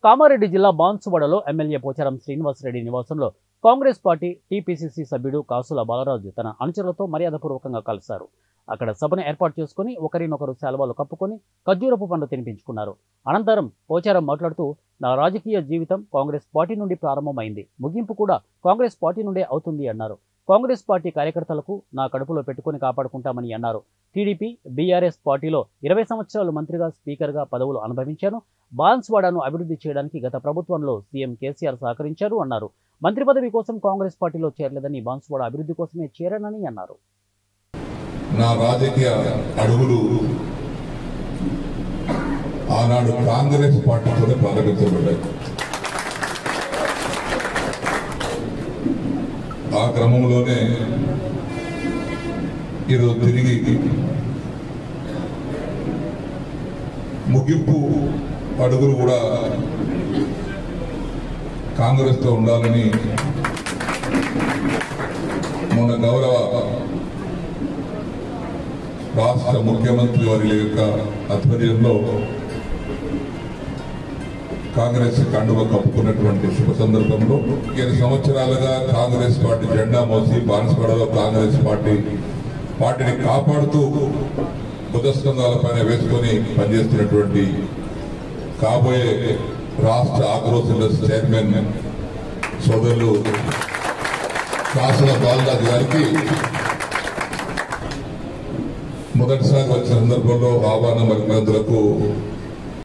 కామారెడ్డి జిల్లా బాన్సువాడలో ఎమ్మెల్యే పోచారం శ్రీనివాసరెడ్డి నివాసంలో Congress party TPCC సభ్యుడు కాసుల బాలరాజు తన అనుచరులతో మర్యాదపూర్వకంగా కలిశారు. అక్కడ సభను ఏర్పాటు చేసుకుని ఒకరినొకరు శాలువాలు కప్పుకొని ఖర్జూరపు పండ్లు తినిపించుకున్నారు. అనంతరం పోచారం మాట్లాడుతూ, నా రాజకీయ జీవితం కాంగ్రెస్ పార్టీ నుండి ప్రారంభమైంది, ముగింపు కూడా కాంగ్రెస్ పార్టీ నుండే అవుతుంది అన్నారు. కాంగ్రెస్ పార్టీ కార్యకర్తలకు నా కడుపులో పెట్టుకుని కాపాడుకుంటామని అన్నారు. టీడీపీ, బీఆర్ఎస్ పార్టీలో 20 సంవత్సరాలు మంత్రిగా, స్పీకర్గా పదవులు అనుభవించాను. బాన్సువాడను అభివృద్ధి చేయడానికి గత ప్రభుత్వంలో సీఎం కేసీఆర్ సహకరించారు అన్నారు. మంత్రి పదవి కోసం కాంగ్రెస్ పార్టీలో చేరలేదని, బాన్సువాడ అభివృద్ధి కోసమే చేరానని అన్నారు. నా రాజకీయ అడుగులు ఆనాడు కాంగ్రెస్ పార్టీతోనే ప్రారంభించబడ్డాయి. ఆ క్రమంలోనే ఈరోజు తిరిగి ముగింపు అడుగులు కూడా కాంగ్రెస్తో ఉండాలని మన గౌరవ రాష్ట్ర ముఖ్యమంత్రి వారి యొక్క ఆధ్వర్యంలో కాంగ్రెస్ కండువ కప్పుకున్నటువంటి శుభ సందర్భంలో 7 సంవత్సరాలుగా కాంగ్రెస్ పార్టీ జెండా మోసి బాన్సువాడలో కాంగ్రెస్ పార్టీని కాపాడుతూ బుధస్కంధాలపైన వేసుకొని పనిచేస్తున్నటువంటి కాబోయే రాష్ట్ర ఆగ్రోస్ ఇండస్ట్రీ చైర్మన్ సోదరులు కాసుల బాలరాజు గారికి మొదటిసారి వచ్చిన సందర్భంలో ఆహ్వానం మరినందులకు